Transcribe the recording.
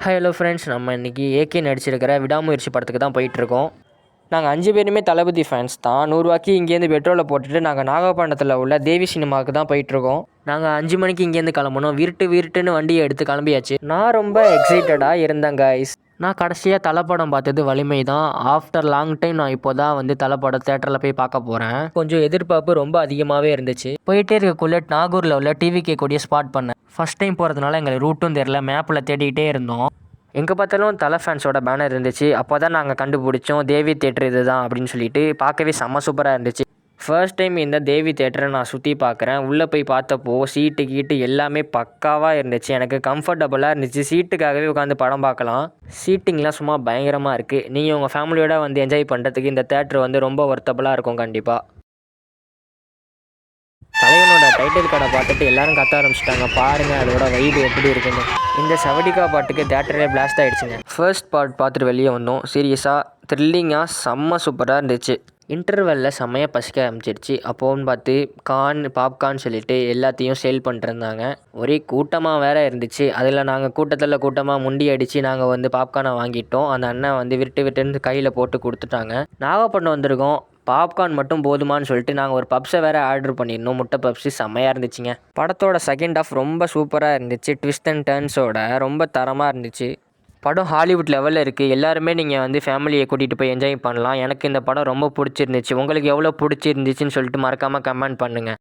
Hello friends, நம்ம இன்றைக்கி AK நடிச்சிருக்கிற விடாமுயற்சி படத்துக்கு தான் போயிட்டுருக்கோம். நாங்கள் 5 பேருமே தளபதி ஃபேன்ஸ் தான். 100 இங்கேருந்து பெட்ரோலை போட்டுட்டு நாங்கள் நாகப்பட்டினத்தில் உள்ள தேவி சினிமாவுக்கு தான் போயிட்டுருக்கோம். நாங்கள் 5 மணிக்கு இங்கேருந்து கிளம்பணும். விருட்டுன்னு வண்டியை எடுத்து கிளம்பியாச்சு. நான் ரொம்ப எக்ஸைட்டடாக இருந்தேன் கைஸ். நான் கடைசியாக தலைப்படம் பார்த்தது வலிமை தான். ஆஃப்டர் லாங் டைம் நான் இப்போ தான் வந்து தலைப்படம் தேட்டரில் போய் பார்க்க போகிறேன். கொஞ்சம் எதிர்பார்ப்பு ரொம்ப அதிகமாகவே இருந்துச்சு. போயிட்டே இருக்கக்குள்ளே நாகூரில் உள்ள டிவிகே கூடிய ஸ்பாட் பண்ணேன். ஃபஸ்ட் டைம் போகிறதுனால எங்களுக்கு ரூட்டும் தெரில, மேப்பில் தேடிக்கிட்டே இருந்தோம். எங்கே பார்த்தாலும் தலை ஃபேன்ஸோட பேனர் இருந்துச்சு. அப்போ தான் நாங்கள் கண்டுபிடிச்சோம் தேவி தேட்டர் இது தான் அப்படின்னு சொல்லிட்டு. பார்க்கவே செம்ம சூப்பராக இருந்துச்சு. ஃபர்ஸ்ட் டைம் இந்த தேவி தேட்டரை நான் சுற்றி பார்க்குறேன். உள்ளே போய் பார்த்தப்போ சீட்டு எல்லாமே பக்காவாக இருந்துச்சு. எனக்கு கம்ஃபர்டபுளாக இருந்துச்சு. சீட்டுக்காகவே உட்காந்து படம் பார்க்கலாம். சீட்டிங்லாம் சும்மா பயங்கரமாக இருக்குது. நீங்கள் உங்கள் ஃபேமிலியோட வந்து என்ஜாய் பண்ணுறதுக்கு இந்த தேட்டர் வந்து ரொம்ப ஒர்த்தபுளாக இருக்கும் கண்டிப்பாக. தலைவனோட டைட்டில் கார்டை பார்த்துட்டு எல்லாரும் கத்த ஆரம்பிச்சிட்டாங்க. பாருங்கள் அதோட வைப் எப்படி இருக்குன்னு. இந்த சவடிக்கா பாட்டுக்கு தேட்டரே பிளாஸ்ட் ஆகிடுச்சுங்க. ஃபர்ஸ்ட் பார்ட் பார்த்துட்டு வெளியே வந்தோம். சீரியஸாக த்ரில்லிங்காக செம்ம சூப்பராக இருந்துச்சு. இன்டர்வெல்லில் செம்மையாக பசிக்க ஆரம்பிச்சிருச்சு. அப்போன்னு பார்த்து பாப்கார்ன் சொல்லிட்டு எல்லாத்தையும் சேல் பண்ணிட்டுருந்தாங்க. ஒரே கூட்டமாக வேறு இருந்துச்சு. அதில் நாங்கள் கூட்டமாக முண்டி அடித்து நாங்கள் வந்து பாப்கார்னை வாங்கிட்டோம். அந்த அண்ணன் வந்து விட்டுன்னு கையில் போட்டு கொடுத்துட்டாங்க. நாகப்பட்டினம் வந்திருக்கோம். பாப்கார்ன் மட்டும் போதுமான்னு சொல்லிட்டு நாங்கள் ஒரு பப்ஸை வேறு ஆர்டர் பண்ணியிருந்தோம். முட்டை பப்ஸு செம்மையாக இருந்துச்சுங்க. படத்தோட செகண்ட் ஹாஃப் ரொம்ப சூப்பராக இருந்துச்சு. ட்விஸ்ட் அண்ட் டர்ன்ஸோட ரொம்ப தரமாக இருந்துச்சு. படம் ஹாலிவுட் லெவலில் இருக்குது. எல்லாருமே நீங்கள் வந்து ஃபேமிலியை கூட்டிகிட்டு போய் என்ஜாய் பண்ணலாம். எனக்கு இந்த படம் ரொம்ப பிடிச்சிருந்துச்சு. உங்களுக்கு எவ்வளோ பிடிச்சிருந்துச்சின்னு சொல்லிட்டு மறக்காமல் கமெண்ட் பண்ணுங்கள்.